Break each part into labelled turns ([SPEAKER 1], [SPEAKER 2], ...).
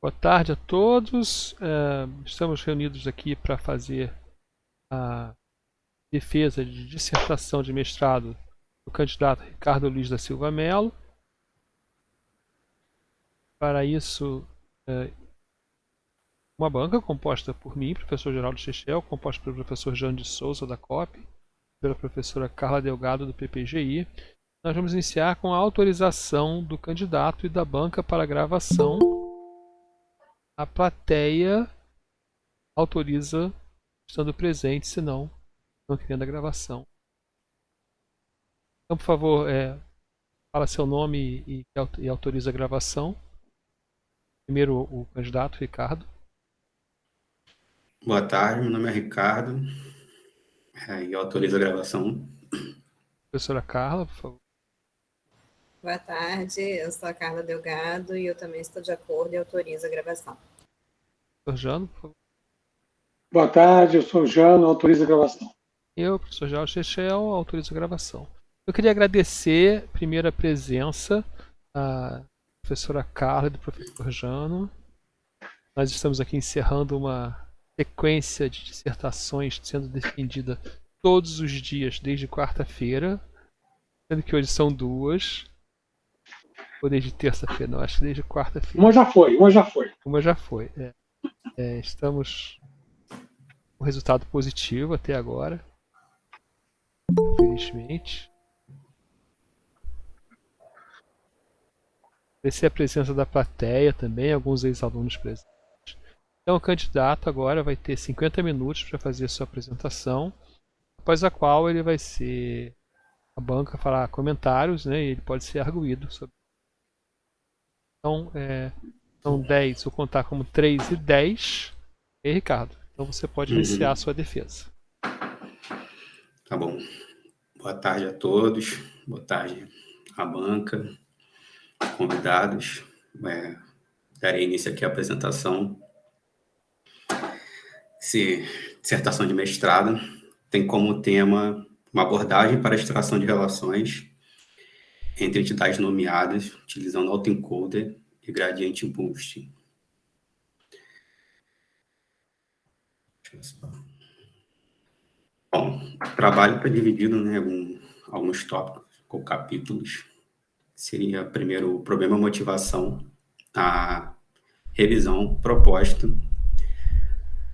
[SPEAKER 1] Boa tarde a todos. Estamos reunidos aqui para fazer a defesa de dissertação de mestrado do candidato Ricardo Luiz da Silva Melo. Para isso, uma banca composta por mim, professor Geraldo Chechel, composta pelo professor Jean de Souza, da COP, pela professora Carla Delgado, do PPGI. Nós vamos iniciar com a autorização do candidato e da banca para a gravação. A plateia autoriza estando presente, senão não querendo a gravação. Então, por favor, fala seu nome e autoriza a gravação. Primeiro o candidato, Ricardo.
[SPEAKER 2] Boa tarde, meu nome é Ricardo e eu autorizo a gravação.
[SPEAKER 1] Professora Carla, por favor.
[SPEAKER 3] Boa tarde, eu sou a Carla Delgado e eu também estou de acordo e autorizo a gravação.
[SPEAKER 1] Professor Jano, por favor.
[SPEAKER 4] Boa tarde, eu sou o Jano, autorizo a gravação.
[SPEAKER 1] Eu, professor Geraldo Chechel, autorizo a gravação. Eu queria agradecer primeiro a presença da professora Carla e do professor Jano. Nós estamos aqui encerrando uma sequência de dissertações sendo defendida todos os dias, desde quarta-feira, sendo que hoje são 2. Ou desde terça-feira, não, acho que desde quarta-feira.
[SPEAKER 4] Uma já foi.
[SPEAKER 1] Uma já foi. Estamos com resultado positivo até agora, felizmente. Agradecer a presença da plateia também, alguns ex-alunos presentes. Então o candidato agora vai ter 50 minutos para fazer a sua apresentação, após a qual ele vai ser a banca falar comentários, né, e ele pode ser arguído sobre. Então, são 10, vou contar como 3 e 10. E Ricardo, então você pode iniciar a sua defesa.
[SPEAKER 2] Tá bom. Boa tarde a todos. Boa tarde à banca, convidados. Darei início aqui à apresentação. Essa dissertação de mestrado tem como tema uma abordagem para a extração de relações entre entidades nomeadas utilizando autoencoder e gradiente boosting. Bom, o trabalho está dividido em alguns tópicos ou capítulos. Seria, primeiro, o problema motivação, a revisão proposta,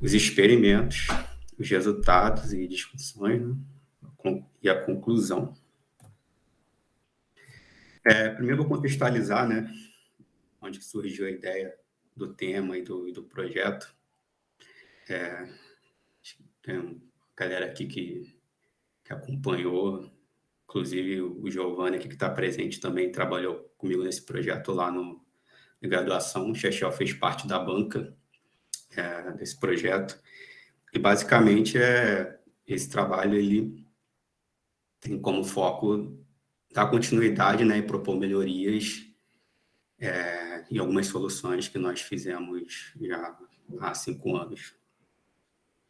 [SPEAKER 2] os experimentos, os resultados e discussões, né? E a conclusão. Primeiro, vou contextualizar, né, onde surgiu a ideia do tema e do projeto. Tem uma galera aqui que acompanhou, inclusive o Giovanni aqui que está presente também, trabalhou comigo nesse projeto lá na graduação. O Chechel fez parte da banca desse projeto. E, basicamente, esse trabalho ele tem como foco dar continuidade, né, e propor melhorias em algumas soluções que nós fizemos já há 5 anos.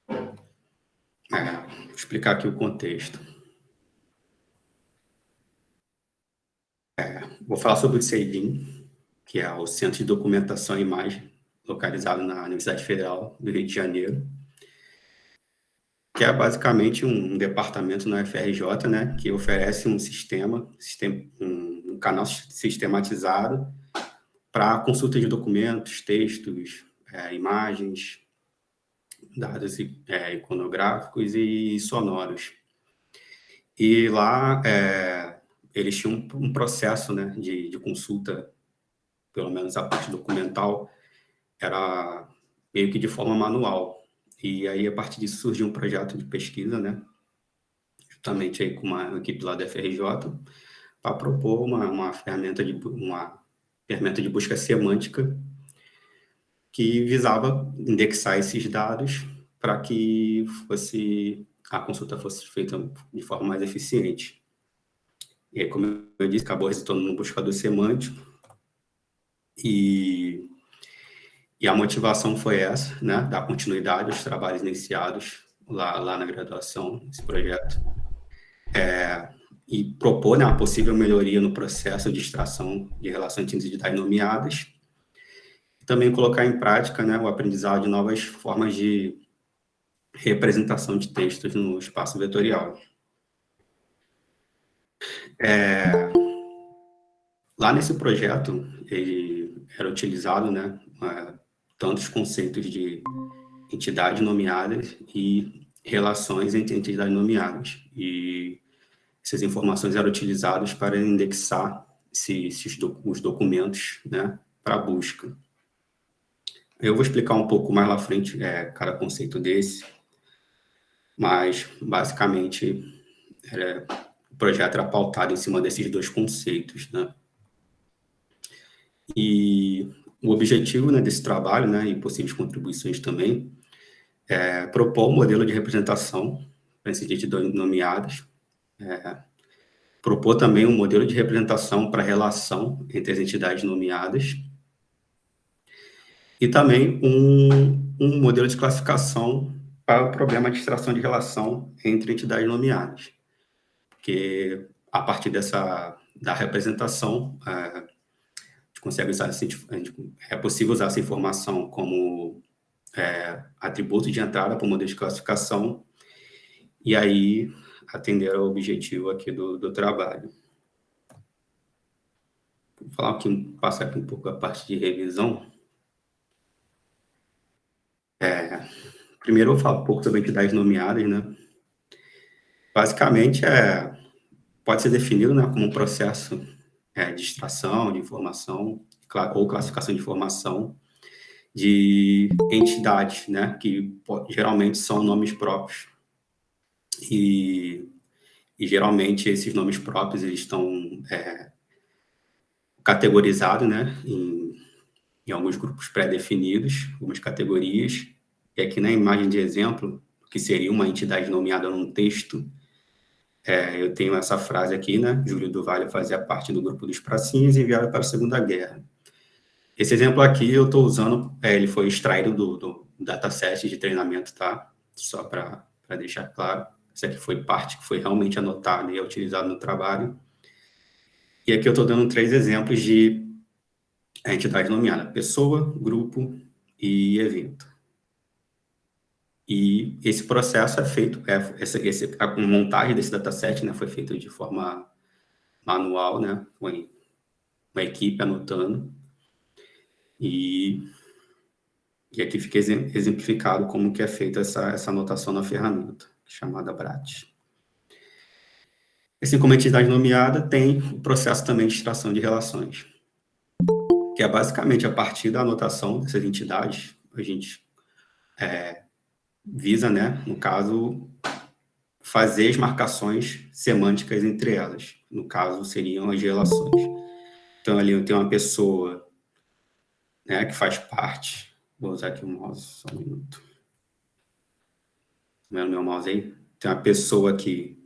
[SPEAKER 2] Vou explicar aqui o contexto. Vou falar sobre o CEDIM, que é o Centro de Documentação e Imagem, localizado na Universidade Federal do Rio de Janeiro, que é basicamente um departamento na UFRJ, né, que oferece um canal sistematizado para consulta de documentos, textos, imagens, dados iconográficos e sonoros. E lá eles tinham um processo, né, de consulta, pelo menos a parte documental, era meio que de forma manual. E aí, a partir disso, surgiu um projeto de pesquisa, né, justamente aí com uma equipe lá da FRJ, para propor uma ferramenta de busca semântica que visava indexar esses dados para que a consulta fosse feita de forma mais eficiente. E aí, como eu disse, acabou resultando num buscador semântico. E a motivação foi essa, né? Dar continuidade aos trabalhos iniciados lá na graduação, esse projeto. E propor, né, uma possível melhoria no processo de extração de relações entre entidades nomeadas e também colocar em prática, né, o aprendizado de novas formas de representação de textos no espaço vetorial. Lá nesse projeto, ele era utilizado, né, tantos conceitos de entidades nomeadas e relações entre entidades nomeadas. E essas informações eram utilizadas para indexar os documentos, né, para busca. Eu vou explicar um pouco mais lá à frente cada conceito desse, mas, basicamente, o projeto era pautado em cima desses dois conceitos, né? E o objetivo, né, desse trabalho, né, e possíveis contribuições também, é propor um modelo de representação para essas entidades nomeadas, propor também um modelo de representação para a relação entre as entidades nomeadas e também um modelo de classificação para o problema de extração de relação entre entidades nomeadas. Porque, a partir da representação, é possível usar essa informação como atributo de entrada para o modelo de classificação e aí atender ao objetivo aqui do trabalho. Vou falar aqui, passar aqui um pouco a parte de revisão. Primeiro eu vou falar um pouco sobre entidades nomeadas, né? Basicamente, pode ser definido, né, como um processo de extração de informação ou classificação de informação de entidades, né, que geralmente são nomes próprios. E geralmente esses nomes próprios eles estão categorizados, né, em alguns grupos pré-definidos, algumas categorias. E aqui na imagem de exemplo, que seria uma entidade nomeada num texto, eu tenho essa frase aqui, né? Júlio do Vale fazia parte do grupo dos pracinhas enviado para a Segunda Guerra. Esse exemplo aqui eu estou usando, ele foi extraído do dataset de treinamento, tá? Só para deixar claro. Essa aqui foi parte que foi realmente anotada e é utilizada no trabalho. E aqui eu estou dando 3 exemplos de entidade nomeada: pessoa, grupo e evento. E esse processo é feito, a montagem desse dataset, né, foi feito de forma manual, né, foi uma equipe anotando, e aqui fica exemplificado como que é feita essa anotação na ferramenta, chamada BRAT. Assim como a entidade nomeada, tem o processo também de extração de relações, que é basicamente a partir da anotação dessas entidades, a gente visa, né, no caso, fazer as marcações semânticas entre elas. No caso, seriam as relações. Então, ali eu tenho uma pessoa, né, que faz parte. Vou usar aqui o mouse, só um minuto. Tá vendo meu mouse aí? Tem uma pessoa que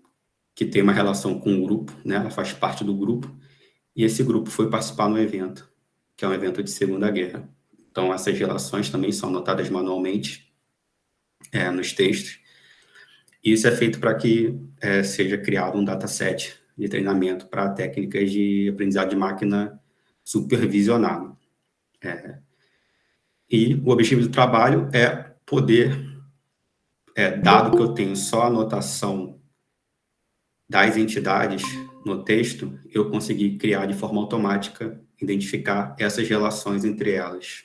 [SPEAKER 2] tem uma relação com um grupo, né, ela faz parte do grupo, e esse grupo foi participar no evento, que é um evento de Segunda Guerra. Então, essas relações também são anotadas manualmente nos textos. Isso é feito para que seja criado um dataset de treinamento para técnicas de aprendizado de máquina supervisionado. E o objetivo do trabalho é poder, dado que eu tenho só a anotação das entidades no texto, eu conseguir criar de forma automática, identificar essas relações entre elas.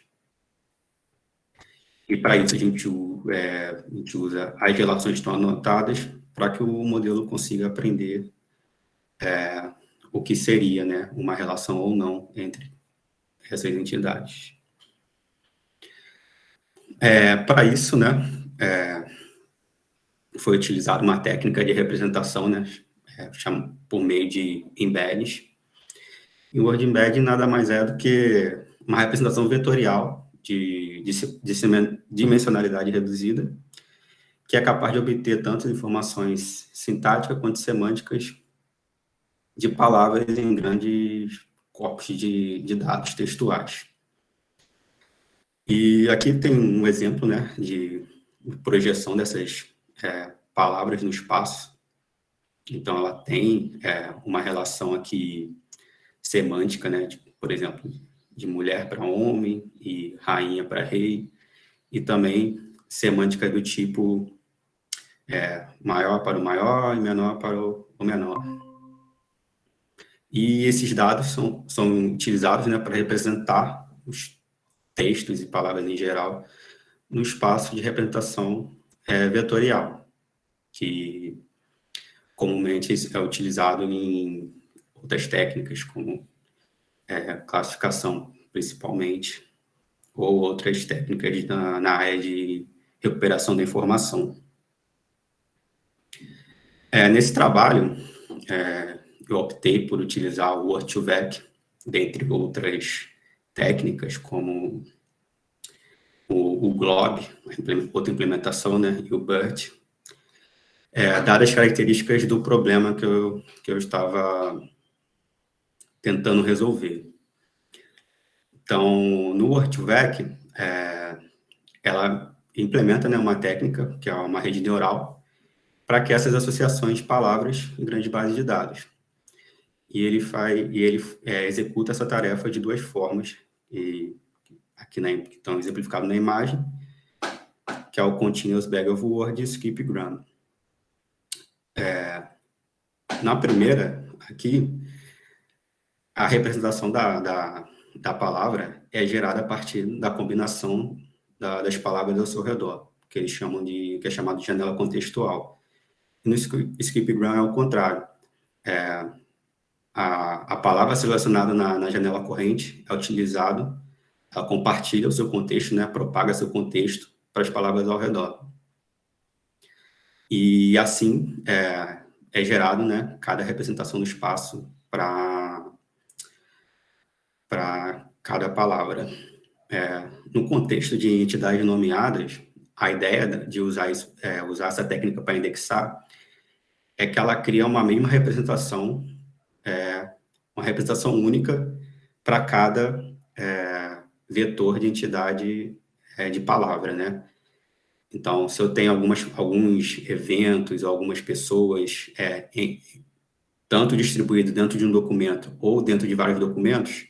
[SPEAKER 2] E para isso a gente usa as relações que estão anotadas para que o modelo consiga aprender o que seria, né, uma relação ou não entre essas entidades. Para isso, né, foi utilizada uma técnica de representação, né, por meio de embeddings. E o Word Embedding nada mais é do que uma representação vetorial de dimensionalidade reduzida, que é capaz de obter tanto informações sintáticas quanto semânticas de palavras em grandes corpos de dados textuais. E aqui tem um exemplo, né, de projeção dessas palavras no espaço. Então, ela tem uma relação aqui semântica, né, tipo, por exemplo, de mulher para homem e rainha para rei, e também semântica do tipo maior para o maior e menor para o menor. E esses dados são utilizados, né, para representar os textos e palavras em geral no espaço de representação vetorial, que comumente é utilizado em outras técnicas, como classificação, principalmente, ou outras técnicas na área de recuperação da informação. Nesse trabalho, eu optei por utilizar o Word2Vec, dentre outras técnicas, como o Glob, outra implementação, né, e o BERT, dadas as características do problema que eu estava tentando resolver. Então, no Word2Vec, ela implementa, né, uma técnica, que é uma rede neural, para que essas associações de palavras em grandes bases de dados. E ele executa essa tarefa de duas formas, e aqui que estão exemplificados na imagem, que é o Continuous Bag of Word e o Skipgram. Na primeira, aqui, a representação da palavra é gerada a partir da combinação das palavras ao seu redor, que eles chamam que é chamado de janela contextual. E no Skipgram é o contrário. A palavra selecionada na janela corrente é utilizada, ela compartilha o seu contexto, né, propaga seu contexto para as palavras ao redor. E assim é gerado, né, cada representação do espaço para cada palavra. No contexto de entidades nomeadas, a ideia de usar essa técnica para indexar é que ela cria uma mesma representação, uma representação única para cada vetor de entidade de palavra, né? Então, se eu tenho alguns eventos, algumas pessoas tanto distribuídos dentro de um documento ou dentro de vários documentos,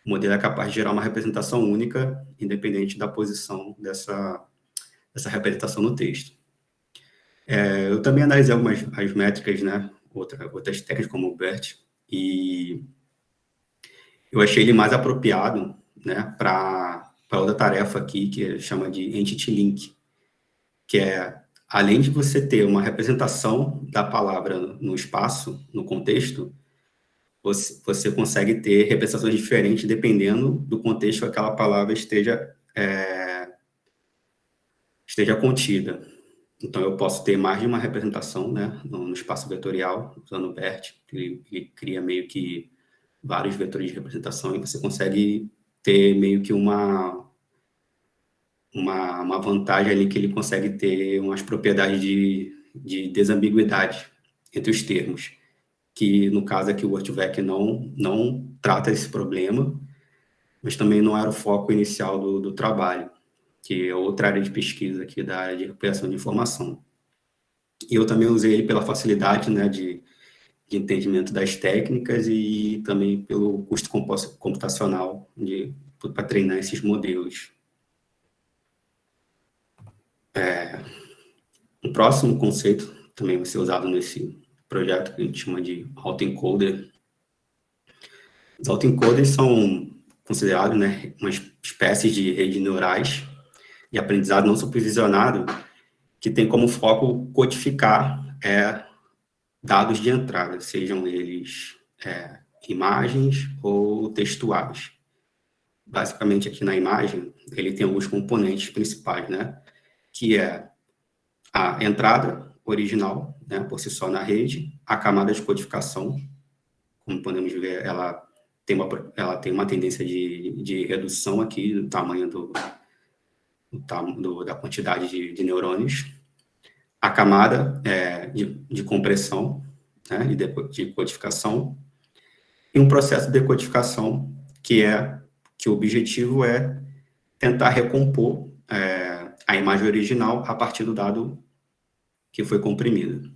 [SPEAKER 2] o modelo é capaz de gerar uma representação única, independente da posição dessa representação no texto. Eu também analisei as métricas, né, outras técnicas como o BERT, e eu achei ele mais apropriado, né, para outra tarefa aqui, que chama de Entity Link, que além de você ter uma representação da palavra no espaço, no contexto, você consegue ter representações diferentes dependendo do contexto que aquela palavra esteja contida. Então, eu posso ter mais de uma representação, né, no espaço vetorial, usando o BERT, ele cria meio que vários vetores de representação e você consegue ter meio que uma vantagem ali, que ele consegue ter umas propriedades de desambiguidade entre os termos, que no caso aqui o Word2Vec não trata esse problema, mas também não era o foco inicial do trabalho, que é outra área de pesquisa aqui da área de recuperação de informação. E eu também usei ele pela facilidade, né, de entendimento das técnicas e também pelo custo computacional para treinar esses modelos. Um próximo conceito também vai ser usado nesse projeto, que a gente chama de autoencoder. Os autoencoders são considerados, né, uma espécie de redes neurais de aprendizado não supervisionado que tem como foco codificar dados de entrada, sejam eles imagens ou textuais. Basicamente, aqui na imagem, ele tem alguns componentes principais, né, que é a entrada original, né, por si só na rede, a camada de codificação, como podemos ver, ela tem uma tendência de redução aqui do tamanho da quantidade de neurônios, a camada de compressão, né, de codificação, e um processo de decodificação que o objetivo é tentar recompor a imagem original a partir do dado que foi comprimido.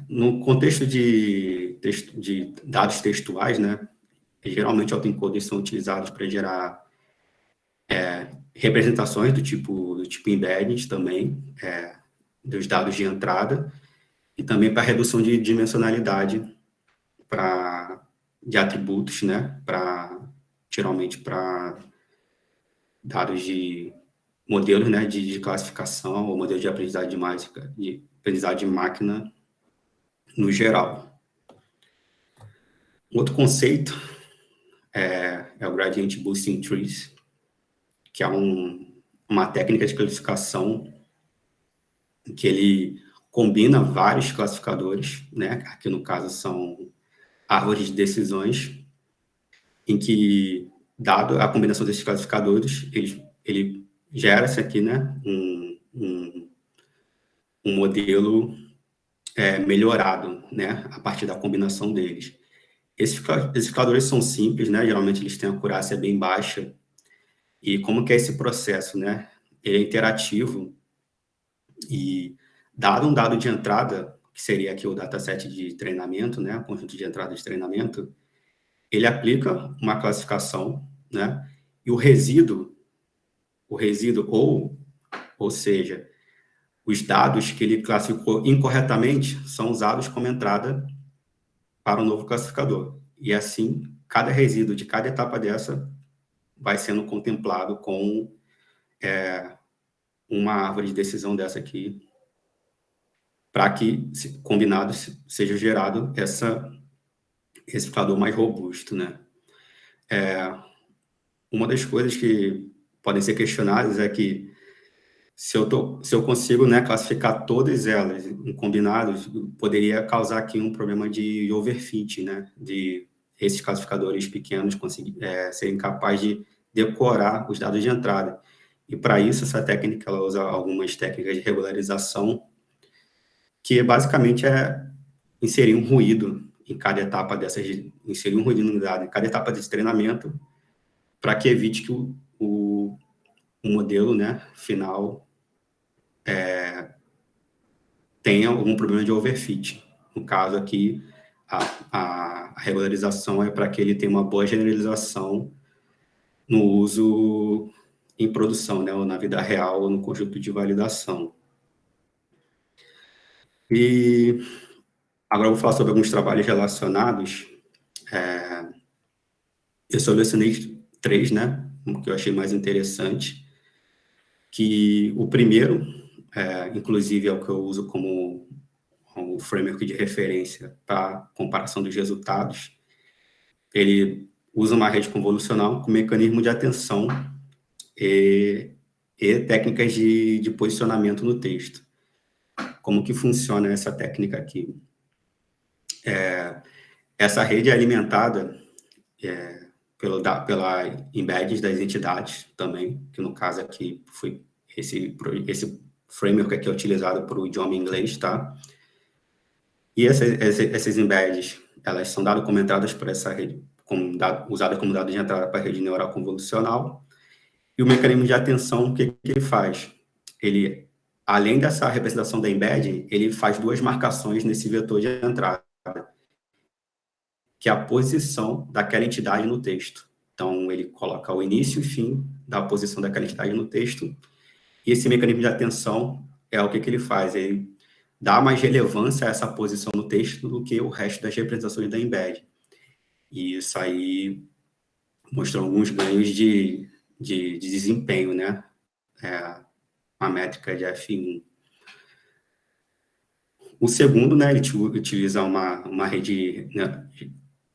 [SPEAKER 2] No contexto de dados textuais, né, geralmente autoencoders são utilizados para gerar representações do tipo embeddings também, dos dados de entrada, e também para redução de dimensionalidade de atributos, né, geralmente para dados de modelos, né, de classificação ou modelos de aprendizagem de aprendizagem de máquina no geral. Outro conceito é o Gradient Boosting Trees, que é uma técnica de classificação que ele combina vários classificadores, né? Aqui no caso são árvores de decisões, em que, dado a combinação desses classificadores, ele gera-se aqui, né, um modelo melhorado, né, a partir da combinação deles. Esses classificadores são simples, né? Geralmente eles têm a acurácia bem baixa. E como que é esse processo, né? Ele é interativo e, dado um dado de entrada, que seria aqui o dataset de treinamento, né? O conjunto de entrada de treinamento, ele aplica uma classificação, né? E o resíduo, ou seja, os dados que ele classificou incorretamente são usados como entrada para um novo classificador. E assim, cada resíduo de cada etapa dessa vai sendo contemplado com uma árvore de decisão dessa aqui, para que, combinado, seja gerado esse classificador mais robusto, né? Uma das coisas que podem ser questionadas é que se eu consigo, né, classificar todas elas em combinados, poderia causar aqui um problema de overfit, né? De esses classificadores pequenos serem capazes de decorar os dados de entrada. E para isso, essa técnica, ela usa algumas técnicas de regularização, que basicamente é inserir um ruído em cada etapa inserir um ruído no dado em cada etapa desse treinamento, para que evite que o modelo, né, final tenha algum problema de overfit. No caso aqui, a regularização é para que ele tenha uma boa generalização no uso em produção, né, ou na vida real, ou no conjunto de validação. E agora eu vou falar sobre alguns trabalhos relacionados. Eu selecionei 3, né, que eu achei mais interessante, que o primeiro, inclusive, é o que eu uso como o framework de referência para comparação dos resultados. Ele usa uma rede convolucional com mecanismo de atenção e técnicas de posicionamento no texto. Como que funciona essa técnica aqui? Essa rede é alimentada pela embeddings das entidades também, que no caso aqui foi esse framework aqui é utilizado para o idioma inglês, tá? E essas embeddings, elas são dadas como entradas para essa rede, usada como dado de entrada para a rede neural convolucional. E o mecanismo de atenção, o que ele faz? Ele, além dessa representação da embedding, ele faz 2 marcações nesse vetor de entrada, que é a posição daquela entidade no texto. Então, ele coloca o início e fim da posição daquela entidade no texto. E esse mecanismo de atenção é o que ele faz? Ele dá mais relevância a essa posição no texto do que o resto das representações da embedding. E isso aí mostrou alguns ganhos de desempenho, né? A métrica de F1. O segundo, né, ele utiliza uma rede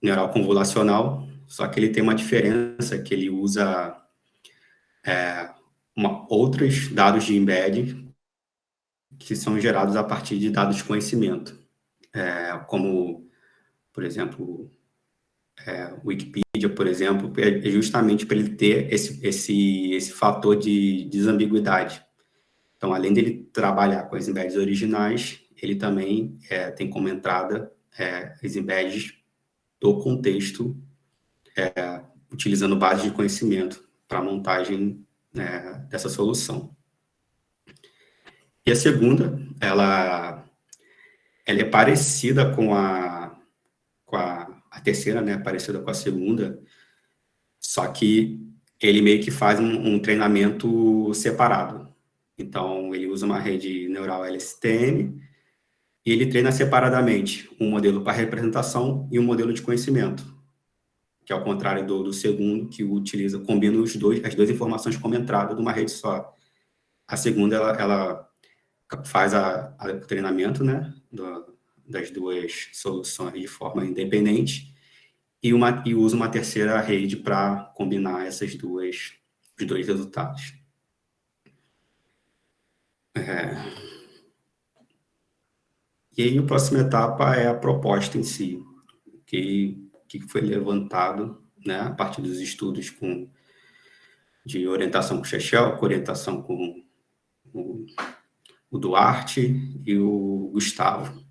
[SPEAKER 2] neural convolucional, só que ele tem uma diferença, que ele usa outros dados de embedding que são gerados a partir de dados de conhecimento, como, por exemplo, Wikipedia, por exemplo, é justamente para ele ter esse fator de desambiguidade. Então, além dele trabalhar com as embeddings originais, ele também tem como entrada as embeddings do contexto, utilizando base de conhecimento para a montagem dessa solução. E a segunda, ela é parecida com a a terceira, né, parecida com a segunda, só que ele meio que faz um treinamento separado. Então, ele usa uma rede neural LSTM e ele treina separadamente um modelo para representação e um modelo de conhecimento, que é ao contrário do segundo, que combina as duas informações como entrada de uma rede só. A segunda, ela faz o treinamento, né, das duas soluções de forma independente e usa uma terceira rede para combinar os dois resultados. E aí, a próxima etapa é a proposta em si, que foi levantado, né, a partir dos estudos de orientação com o Chechel, com orientação com o Duarte e o Gustavo.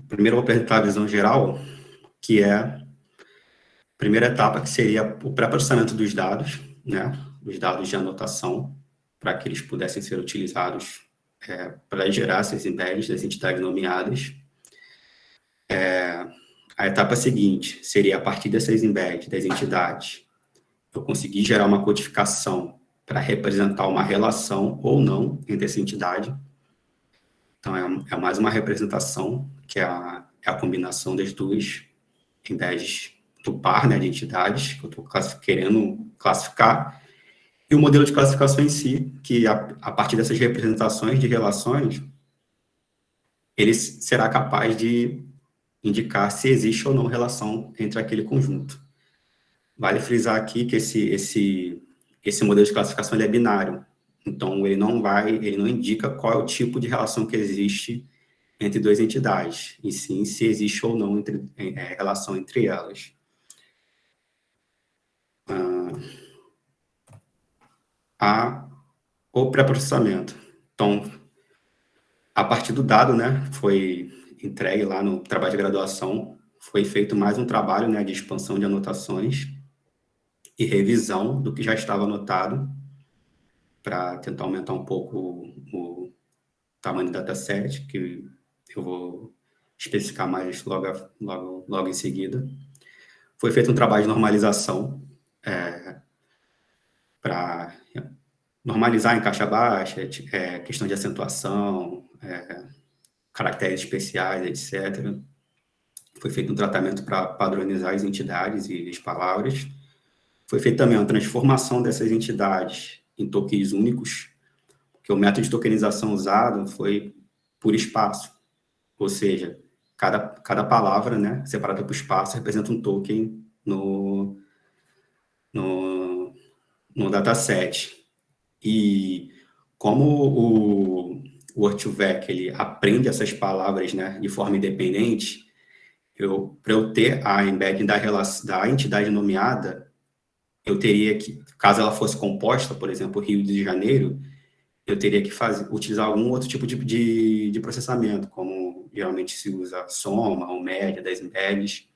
[SPEAKER 2] Primeiro, eu vou apresentar a visão geral, que é a primeira etapa, que seria o pré-processamento dos dados, né, os dados de anotação, para que eles pudessem ser utilizados para gerar esses embeddings das entidades nomeadas. A etapa seguinte seria, a partir desses embeddings das entidades, eu conseguir gerar uma codificação para representar uma relação ou não entre essa entidade. Então, é mais uma representação, que é a combinação das duas embeddings do par, né, de entidades que eu estou querendo classificar, e o modelo de classificação em si, que a partir dessas representações de relações, ele será capaz de indicar se existe ou não relação entre aquele conjunto. Vale frisar aqui que esse modelo de classificação ele é binário, então ele não indica qual é o tipo de relação que existe entre duas entidades, e sim se existe ou não relação entre elas. O pré-processamento. Então, a partir do dado, né, foi entregue lá no trabalho de graduação, foi feito mais um trabalho, né, de expansão de anotações e revisão do que já estava anotado, para tentar aumentar um pouco o tamanho do dataset, que eu vou especificar mais logo em seguida. Foi feito um trabalho de normalização, para normalizar em caixa baixa, questão de acentuação, caracteres especiais, etc. Foi feito um tratamento para padronizar as entidades e as palavras. Foi feita também uma transformação dessas entidades em tokens únicos, porque o método de tokenização usado foi por espaço, ou seja, cada palavra, né, separada por espaço, representa um token no dataset. E como o Word2Vec, ele aprende essas palavras, né, de forma independente, para eu ter a embedding da entidade nomeada, eu teria que, caso ela fosse composta, por exemplo, Rio de Janeiro, eu teria que utilizar algum outro tipo de processamento, como geralmente se usa soma ou média das embeddings.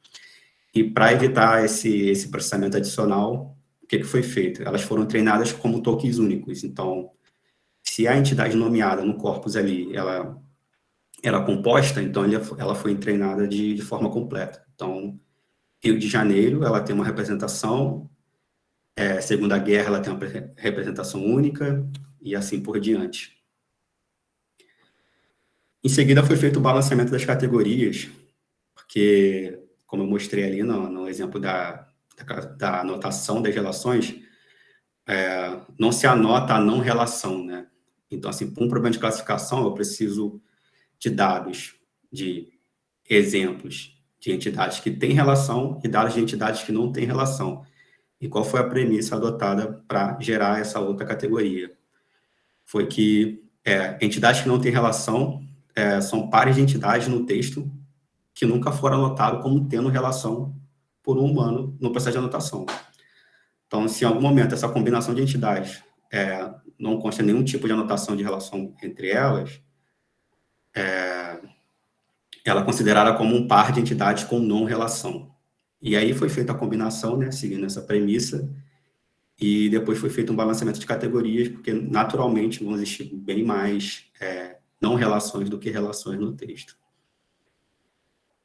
[SPEAKER 2] E para evitar esse processamento adicional, o que foi feito? Elas foram treinadas como tokens únicos. Então, se a entidade nomeada no corpus ali, ela era composta, então ela foi treinada de forma completa. Então, Rio de Janeiro, ela tem uma representação, Segunda Guerra, ela tem uma representação única, e assim por diante. Em seguida, foi feito o balanceamento das categorias, porque, como eu mostrei ali no exemplo da anotação das relações, não se anota a não relação, né? Então, assim, para um problema de classificação, eu preciso de dados, de exemplos de entidades que têm relação e dados de entidades que não têm relação. E qual foi a premissa adotada para gerar essa outra categoria? Foi que entidades que não têm relação são pares de entidades no texto que nunca foram anotados como tendo relação por um humano no processo de anotação. Então, se em algum momento essa combinação de entidades não consta nenhum tipo de anotação de relação entre elas, ela é considerada como um par de entidades com não relação. E aí foi feita a combinação, né, seguindo essa premissa, e depois foi feito um balanceamento de categorias, porque naturalmente vão existir bem mais não relações do que relações no texto.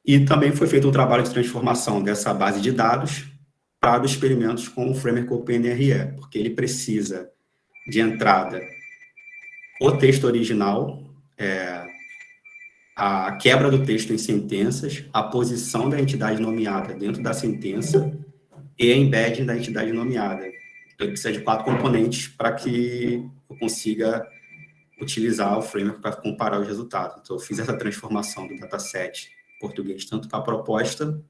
[SPEAKER 2] E também foi feito um trabalho de transformação dessa base de dados para os experimentos com o framework OpenRE, porque ele precisa, de entrada, o texto original, a quebra do texto em sentenças, a posição da entidade nomeada dentro da sentença e a embedding da entidade nomeada. Então, ele precisa de 4 componentes para que eu consiga utilizar o framework para comparar os resultados. Então, eu fiz essa transformação do dataset em português, tanto para a proposta,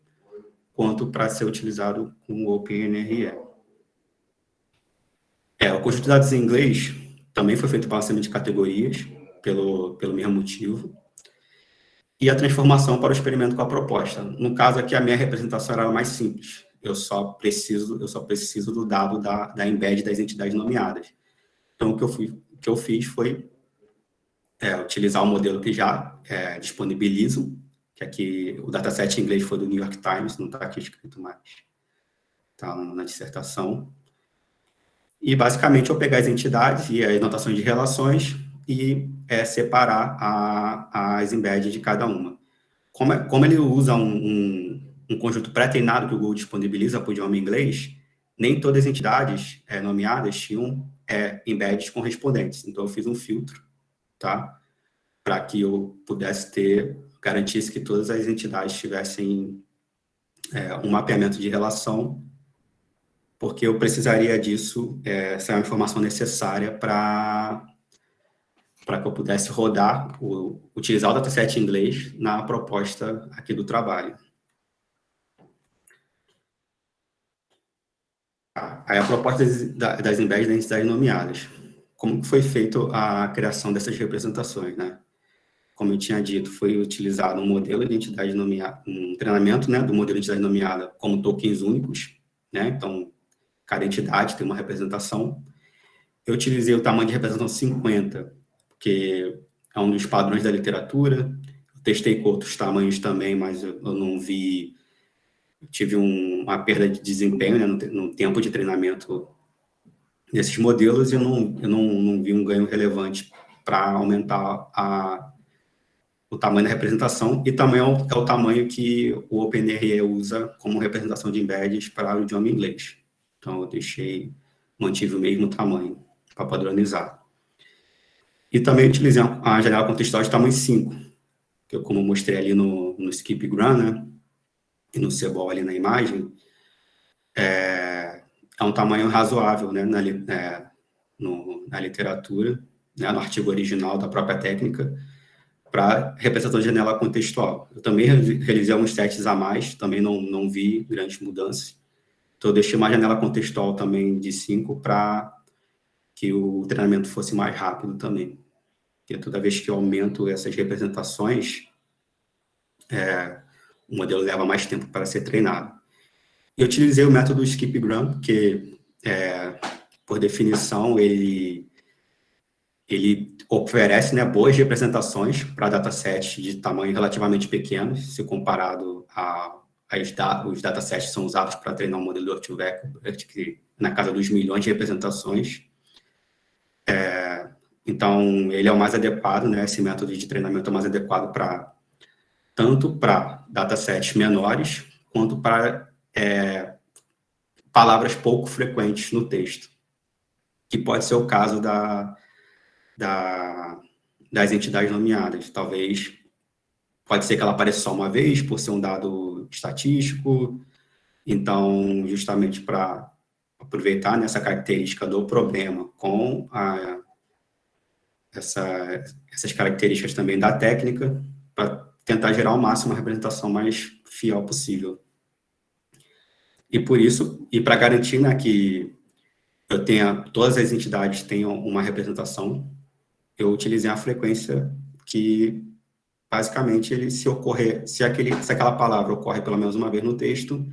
[SPEAKER 2] quanto para ser utilizado com o OpenRE. O conjunto de dados em inglês também foi feito balanceamento de categorias, pelo mesmo motivo, e a transformação para o experimento com a proposta. No caso aqui, a minha representação era mais simples. Eu só preciso do dado da embed das entidades nomeadas. Então, o que eu fiz foi utilizar o modelo que já disponibilizam, que aqui o dataset em inglês foi do New York Times, não está aqui escrito mais, está na dissertação. E, basicamente, eu pegar as entidades e as notações de relações e separar as embeddings de cada uma. Como ele usa um conjunto pré-treinado que o Google disponibiliza para o idioma inglês, nem todas as entidades nomeadas tinham embeddings correspondentes. Então, eu fiz um filtro, tá? Para que eu pudesse garantisse que todas as entidades tivessem um mapeamento de relação, porque eu precisaria disso, essa é uma informação necessária para que eu pudesse utilizar o dataset em inglês na proposta aqui do trabalho. Aí a proposta das embeddings das entidades nomeadas. Como foi feita a criação dessas representações, né? Como eu tinha dito, foi utilizado um modelo de entidade nomeada, um treinamento, né, do modelo de entidade nomeada como tokens únicos, né? Então, cada entidade tem uma representação. Eu utilizei o tamanho de representação 50, porque é um dos padrões da literatura. Eu testei com outros tamanhos também, mas eu não vi... Eu tive uma perda de desempenho, né, no tempo de treinamento desses modelos e eu não vi um ganho relevante para aumentar o tamanho da representação, e também é o tamanho que o OpenRE usa como representação de embeddings para o idioma inglês. Então, eu mantive o mesmo tamanho para padronizar. E também utilizei a janela contextual de tamanho 5, que eu, como eu mostrei ali no skipgram, né, e no CBOL ali na imagem, é um tamanho razoável, né, na literatura, né, no artigo original da própria técnica, para representação de janela contextual. Eu também realizei alguns testes a mais, também não vi grandes mudanças. Então, eu deixei uma janela contextual também de 5 para que o treinamento fosse mais rápido também. Porque toda vez que eu aumento essas representações, o modelo leva mais tempo para ser treinado. Eu utilizei o método skipgram, porque, por definição, ele oferece, né, boas representações para datasets de tamanho relativamente pequenos, se comparado os datasets que são usados para treinar um modelo de Ortho-Vector, que na casa dos milhões de representações. Então, ele é o mais adequado, né, esse método de treinamento é o mais adequado tanto para datasets menores, quanto para palavras pouco frequentes no texto, que pode ser o caso das entidades nomeadas. Talvez, pode ser que ela apareça só uma vez, por ser um dado estatístico. Então, justamente para aproveitar nessa característica do problema com essas características também da técnica, para tentar gerar ao máximo uma representação mais fiel possível. E por isso, e para garantir, né, que todas as entidades tenham uma representação, eu utilizei a frequência que, basicamente, se aquela palavra ocorre pelo menos uma vez no texto,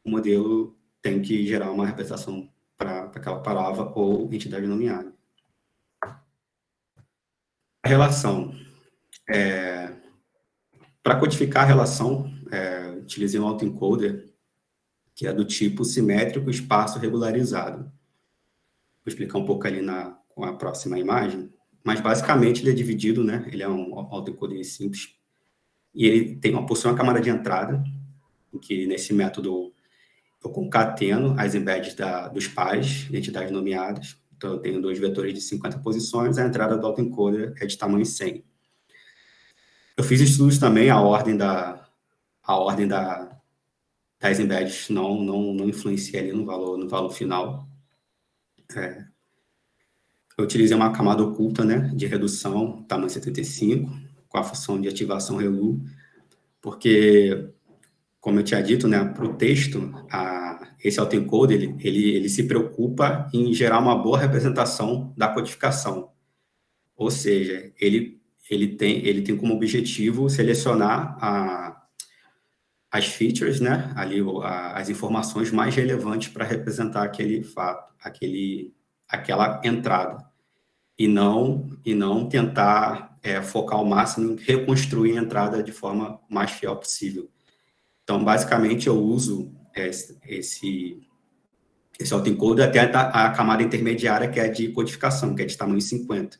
[SPEAKER 2] o modelo tem que gerar uma representação para aquela palavra ou entidade nomeada. A relação. Para codificar a relação, utilizei um autoencoder, que é do tipo simétrico espaço regularizado. Vou explicar um pouco ali com a próxima imagem, mas basicamente ele é dividido, né? Ele é um autoencoder simples, e ele possui uma camada de entrada, em que nesse método eu concateno as embeddings dos pais, entidades nomeadas. Então, eu tenho 2 vetores de 50 posições, a entrada do autoencoder é de tamanho 100. Eu fiz estudos também, a ordem das embeddings não influencia ali no valor final. Eu utilizei uma camada oculta, né, de redução, tamanho 75, com a função de ativação ReLU, porque, como eu tinha dito, né, para o texto, esse autoencoder, ele se preocupa em gerar uma boa representação da codificação. Ou seja, ele tem como objetivo selecionar as features, né, ali as informações mais relevantes para representar aquele fato, aquela entrada, e não tentar focar ao máximo em reconstruir a entrada de forma mais fiel possível. Então, basicamente, eu uso esse autoencoder até a camada intermediária, que é de codificação, que é de tamanho 50.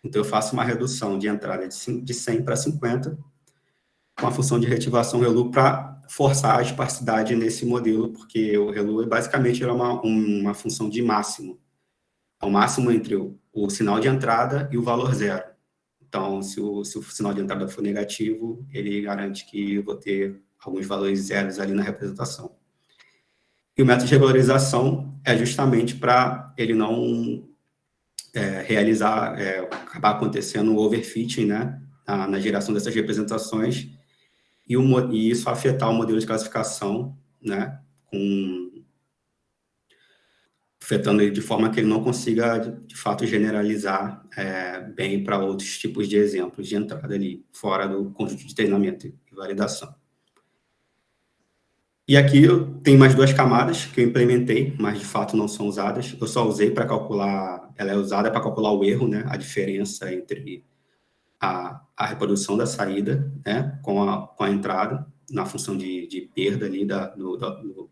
[SPEAKER 2] Então, eu faço uma redução de entrada de 100 para 50, com a função de reativação ReLU para forçar a esparsidade nesse modelo, porque o ReLU basicamente era uma função de máximo. É o máximo entre o sinal de entrada e o valor zero. Então, se o sinal de entrada for negativo, ele garante que eu vou ter alguns valores zeros ali na representação. E o método de regularização é justamente para ele não acabar acontecendo o overfitting, né, na geração dessas representações, e isso afetar o modelo de classificação, né, afetando ele de forma que ele não consiga, de fato, generalizar bem para outros tipos de exemplos de entrada ali, fora do conjunto de treinamento e validação. E aqui eu tenho mais 2 camadas que eu implementei, mas de fato não são usadas. Eu só usei para calcular, ela é usada para calcular o erro, né, a diferença entre a reprodução da saída, né, com a entrada, na função de perda ali do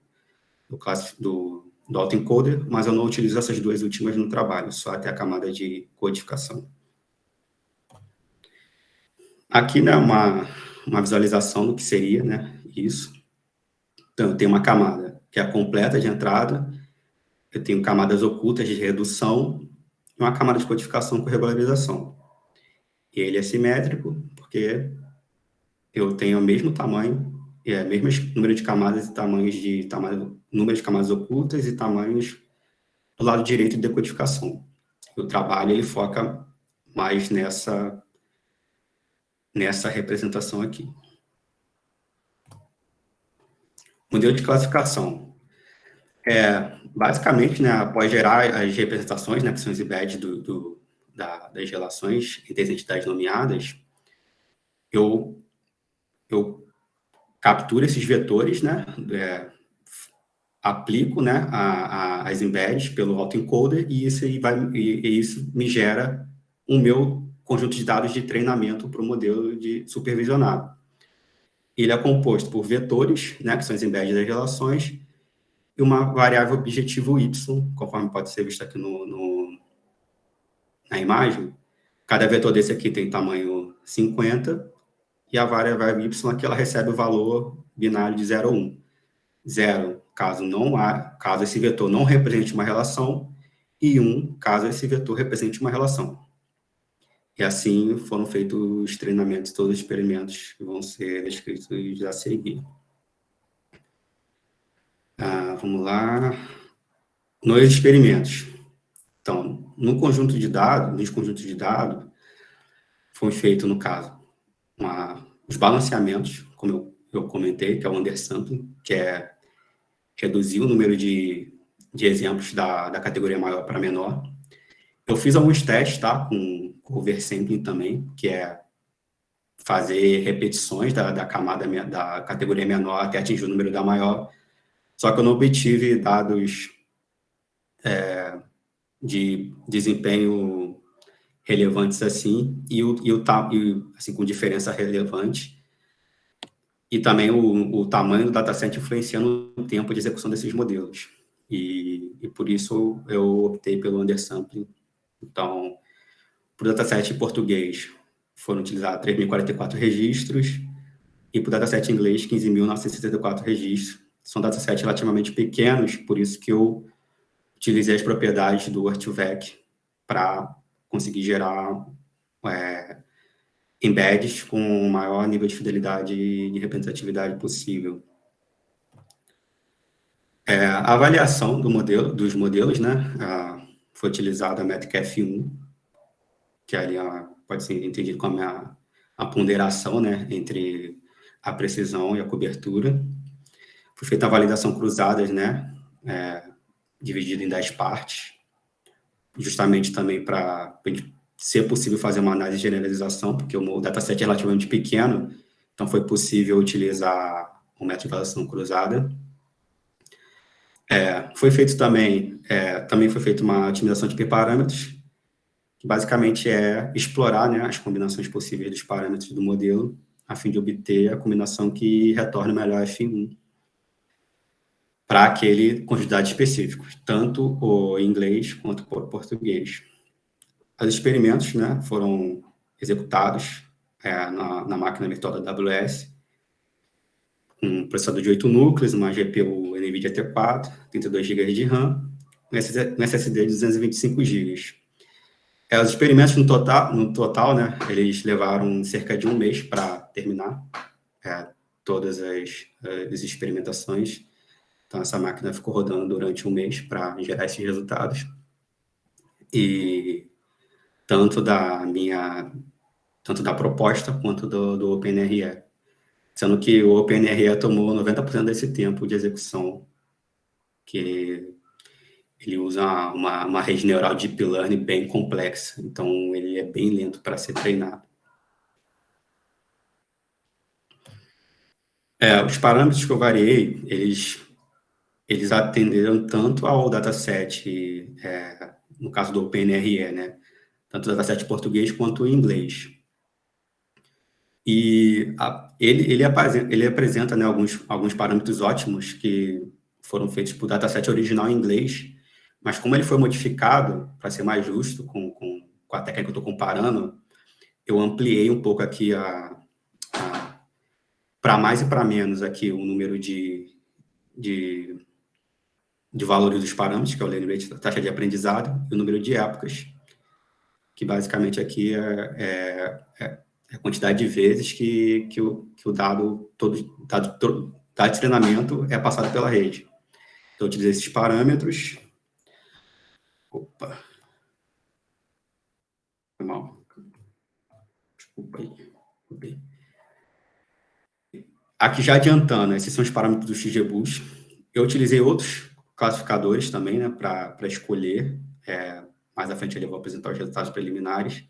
[SPEAKER 2] autoencoder, mas eu não utilizo essas 2 últimas no trabalho, só até a camada de codificação. Aqui, né, uma visualização do que seria, né, isso. Então, eu tenho uma camada que é a completa de entrada, eu tenho camadas ocultas de redução e uma camada de codificação com regularização. E ele é simétrico, porque eu tenho o mesmo tamanho, mesmo número de camadas e número de camadas ocultas e tamanhos do lado direito de decodificação. O trabalho, ele foca mais nessa representação aqui. Modelo de classificação. Basicamente, né, após gerar as representações, né, que são os embeddings das relações entre as entidades nomeadas, eu capturo esses vetores, né, aplico, né, as embeddings pelo autoencoder, e isso me gera o meu conjunto de dados de treinamento para o modelo de supervisionado. Ele é composto por vetores, né, que são as embeddings das relações, e uma variável objetivo y, conforme pode ser visto aqui na imagem. Cada vetor desse aqui tem tamanho 50, e a variável y aqui ela recebe o valor binário de 0 ou 1. 0, caso esse vetor não represente uma relação, e 1, caso esse vetor represente uma relação. E assim foram feitos os treinamentos, todos os experimentos que vão ser descritos a seguir. Vamos lá. Nos experimentos. Então, nos conjuntos de dados, foi feito, no caso, os balanceamentos, como eu comentei, que é o undersampling, que é reduzir o número de exemplos da categoria maior para menor. Eu fiz alguns testes, tá, com oversampling também, que é fazer repetições da categoria menor até atingir o número da maior, só que eu não obtive dados de desempenho relevantes assim, assim, com diferença relevante, e também o tamanho do dataset influenciando o tempo de execução desses modelos. E por isso eu optei pelo undersampling. Então, para o dataset em português, foram utilizados 3.044 registros, e para o dataset em inglês, 15.964 registros. São datasets relativamente pequenos, por isso que eu utilizei as propriedades do Artvec para conseguir gerar embeds com o maior nível de fidelidade e de representatividade possível. A avaliação dos modelos, né, foi utilizada a métrica F1, que ali pode ser entendido como a ponderação, né, entre a precisão e a cobertura. Foi feita a validação cruzadas, né, dividida em 10 partes, justamente também para ser possível fazer uma análise de generalização, porque o dataset é relativamente pequeno, então foi possível utilizar o método de validação cruzada. Foi feito também foi feita uma otimização de p-parâmetros, que basicamente é explorar, né, as combinações possíveis dos parâmetros do modelo, a fim de obter a combinação que retorne o melhor F1 para aquele conjunto de dados específicos, tanto o inglês quanto o português. Os experimentos, né, foram executados na máquina virtual da AWS, um processador de 8 núcleos, uma GPU NVIDIA T4, 32 GB de RAM, um SSD de 225 GB. Os experimentos no total, né, eles levaram cerca de um mês para terminar todas as experimentações. Então, essa máquina ficou rodando durante um mês para gerar esses resultados. E tanto da proposta quanto do OpenRE. Sendo que o OpenRE tomou 90% desse tempo de execução, que ele usa uma rede neural de Deep Learning bem complexa, então ele é bem lento para ser treinado. Os parâmetros que eu variei, eles atenderam tanto ao dataset, no caso do OpenRE, né? Tanto o dataset português quanto o inglês. E ele apresenta, né, alguns parâmetros ótimos que foram feitos para o dataset original em inglês, mas como ele foi modificado para ser mais justo com a técnica que eu estou comparando, eu ampliei um pouco aqui para mais e para menos aqui o número de valores dos parâmetros, que é o learning rate, a taxa de aprendizado, e o número de épocas, que basicamente aqui é a quantidade de vezes que o dado de treinamento é passado pela rede. Então, eu utilizei esses parâmetros. Opa. Foi mal. Desculpa aí. Aqui já adiantando, esses são os parâmetros do XGBoost. Eu utilizei outros classificadores também, né, para escolher. Mais à frente eu vou apresentar os resultados preliminares.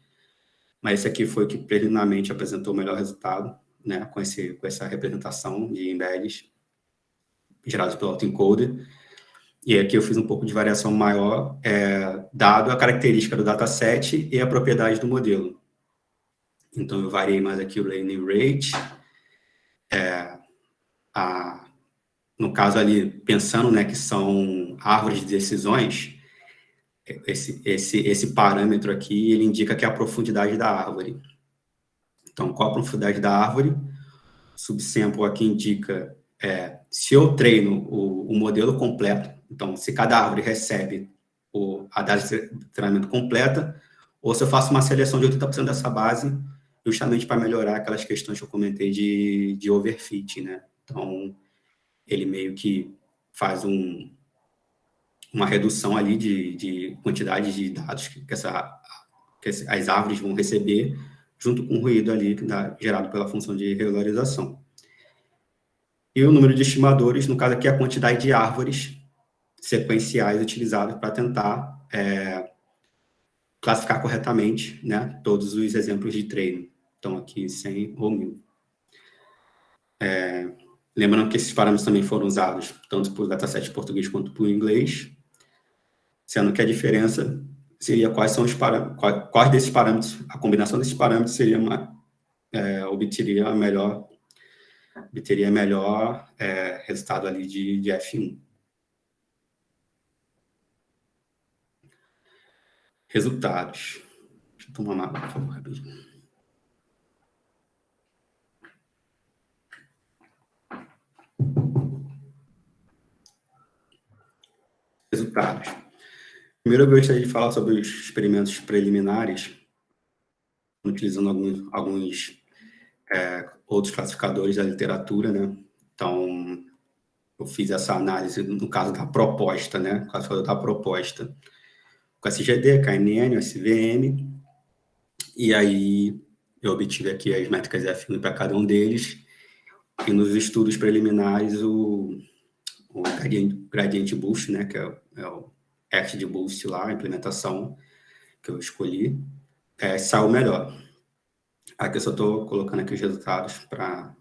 [SPEAKER 2] Mas esse aqui foi o que preliminarmente apresentou o melhor resultado, né, com essa representação de embeds gerados pelo autoencoder. E aqui eu fiz um pouco de variação maior, dado a característica do dataset e a propriedade do modelo. Então, eu variei mais aqui o learning rate. No caso ali, pensando, né, que são árvores de decisões, esse parâmetro aqui, ele indica que é a profundidade da árvore. Então, qual a profundidade da árvore? O subsample aqui indica se eu treino o modelo completo, então, se cada árvore recebe a base de treinamento completa, ou se eu faço uma seleção de 80% dessa base, justamente para melhorar aquelas questões que eu comentei de overfit, né? Então, ele meio que faz uma redução ali de quantidade de dados que as árvores vão receber, junto com o ruído ali gerado pela função de regularização. E o número de estimadores, no caso aqui, é a quantidade de árvores sequenciais utilizadas para tentar classificar corretamente, né, todos os exemplos de treino. Então, aqui 100 ou 1000. Lembrando que esses parâmetros também foram usados tanto para o dataset português quanto para o inglês, sendo que a diferença seria quais desses parâmetros, a combinação desses parâmetros seria obteria melhor resultado ali de F1. Resultados. Deixa eu tomar uma água, por favor, rapidinho. resultados. Primeiro, eu gostaria de falar sobre os experimentos preliminares, utilizando alguns outros classificadores da literatura, né? Então, eu fiz essa análise no caso da proposta, né? Classificador da proposta, com SGD, KNN, SVM, e aí eu obtive aqui as métricas F1 para cada um deles, e nos estudos preliminares o Gradient Boost, né? Que é o Act de Boost lá, a implementação que eu escolhi, saiu melhor. Aqui eu só estou colocando aqui os resultados para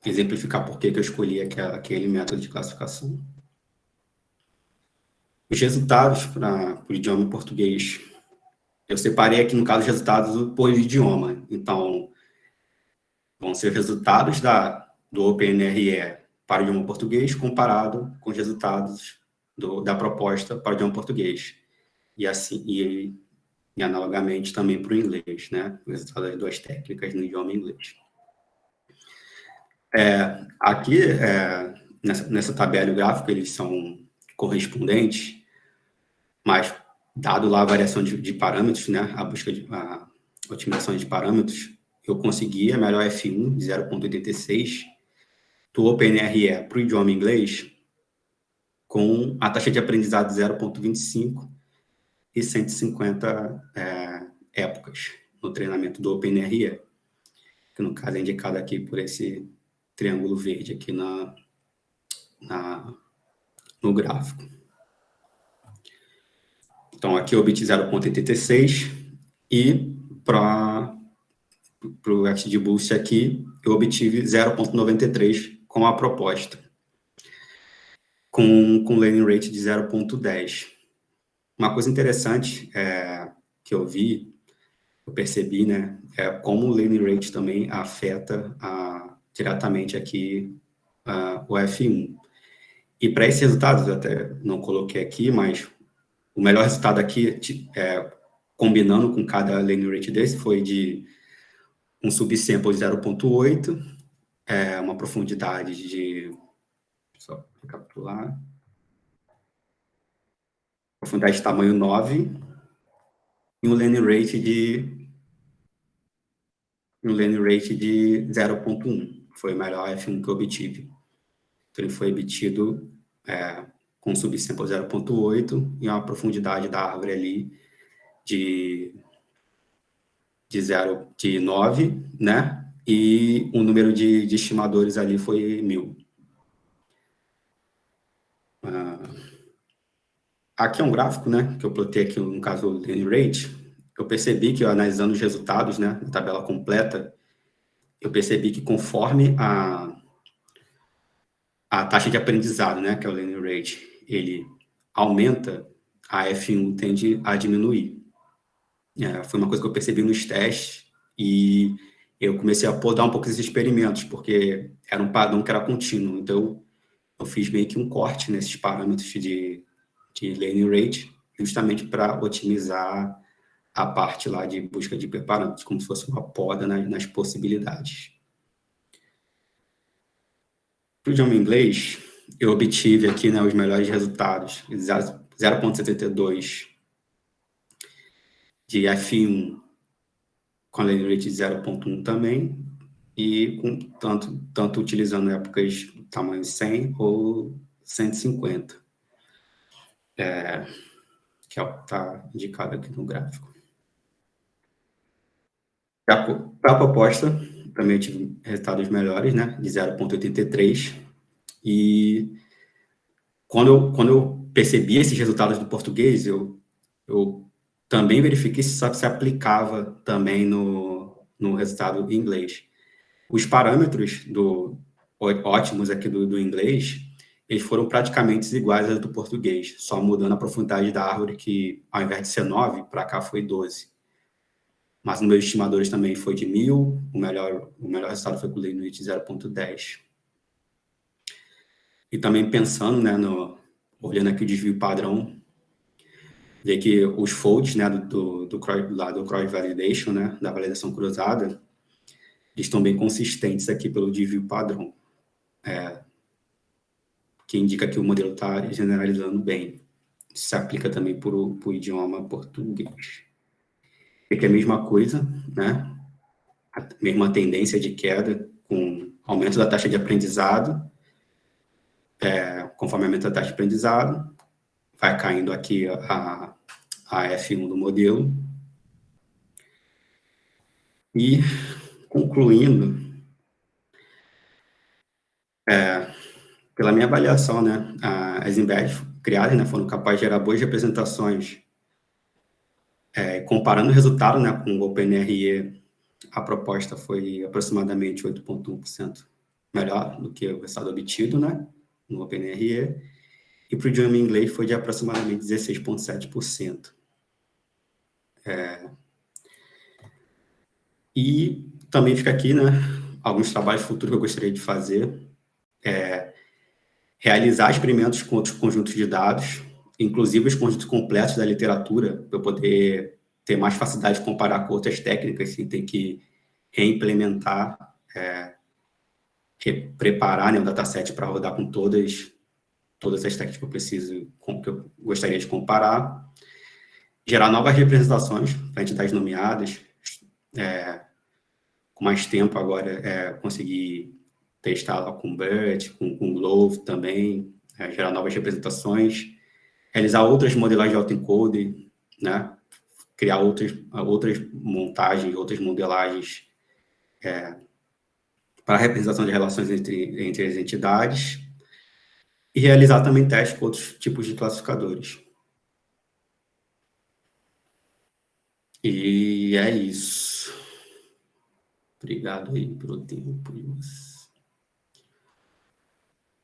[SPEAKER 2] exemplificar por que eu escolhi aquele método de classificação. Os resultados para o idioma português, eu separei aqui, no caso, os resultados por idioma. Então, vão ser resultados do OpenRE para o idioma português comparado com os resultados da proposta para o idioma português. E assim, e analogamente também para o inglês, né? O resultado das duas técnicas no idioma inglês. Aqui, nessa tabela gráfica, eles são correspondentes, mas dado lá a variação de parâmetros, né? A otimização de parâmetros, eu consegui a melhor F1 de 0,86 do OpenRE para o idioma inglês com a taxa de aprendizado de 0,25 e 150 épocas no treinamento do OpenRE, que no caso é indicado aqui por esse triângulo verde aqui no gráfico. Então, aqui eu obtive 0,86 e para o Act Boost aqui, eu obtive 0,93 com a proposta, com learning rate de 0,10. Uma coisa interessante que eu percebi, né, é como o learning rate também afeta diretamente aqui o F1. E para esses resultados, eu até não coloquei aqui, mas o melhor resultado aqui, combinando com cada learning rate desse, foi de um subsample de 0,8, uma profundidade de... Só recapitular. Profundidade de tamanho 9 e um learning rate de 0,1. Foi o melhor F1 que eu obtive. Então, ele foi obtido com subsample 0,8 e uma profundidade da árvore ali de 9, né? E o número de estimadores ali foi 1000. Aqui é um gráfico, né, que eu plotei aqui, no caso, o learning rate. Eu percebi que, analisando os resultados, né, na tabela completa, eu percebi que conforme a taxa de aprendizado, né, que é o learning rate, ele aumenta, a F1 tende a diminuir. Foi uma coisa que eu percebi nos testes e eu comecei a podar um pouco esses experimentos, porque era um padrão que era contínuo. Então, eu fiz meio que um corte nesses parâmetros de learning rate, justamente para otimizar a parte lá de busca de hiperparâmetros, como se fosse uma poda nas possibilidades. Para o idioma inglês, eu obtive aqui, né, os melhores resultados, 0,72 de F1 com a learning rate de 0,1 também, e com tanto utilizando épocas do tamanho 100 ou 150. Que está indicado aqui no gráfico. Para a proposta, também eu tive resultados melhores, né, de 0,83, e quando eu percebi esses resultados do português, eu também verifiquei se aplicava também no resultado em inglês. Os parâmetros ótimos aqui do inglês, eles foram praticamente iguais aos do português, só mudando a profundidade da árvore, que ao invés de ser 9, para cá foi 12. Mas no meus estimadores também foi de 1000, o melhor resultado foi com o learning rate de 0,10. E também pensando, né, olhando aqui o desvio padrão, ver que os folds, né, do cross validation, né, da validação cruzada, eles estão bem consistentes aqui pelo desvio padrão. que indica que o modelo está generalizando bem. Isso se aplica também para o idioma português. Aqui é a mesma coisa, né? A mesma tendência de queda, com aumento da taxa de aprendizado, conforme aumenta a taxa de aprendizado, vai caindo aqui a F1 do modelo. E, concluindo, pela minha avaliação, né, as embeddeds criadas, né, foram capazes de gerar boas representações. Comparando o resultado, né, com o OpenRE, a proposta foi aproximadamente 8,1% melhor do que o resultado obtido, né, no OpenRE, e para o idioma inglês foi de aproximadamente 16,7%. E também fica aqui, né, alguns trabalhos futuros que eu gostaria de fazer, realizar experimentos com outros conjuntos de dados, inclusive os conjuntos completos da literatura, para eu poder ter mais facilidade de comparar com outras técnicas, sem ter que reimplementar, preparar, né, o dataset para rodar com todas as técnicas que eu preciso, que eu gostaria de comparar, gerar novas representações para entidades nomeadas, com mais tempo agora, conseguir testar lá com BERT, com Glove também, gerar novas representações, realizar outras modelagens de autoencoding, né? Criar outras montagens, outras modelagens para a representação de relações entre as entidades e realizar também testes com outros tipos de classificadores. E é isso. Obrigado aí pelo tempo de vocês.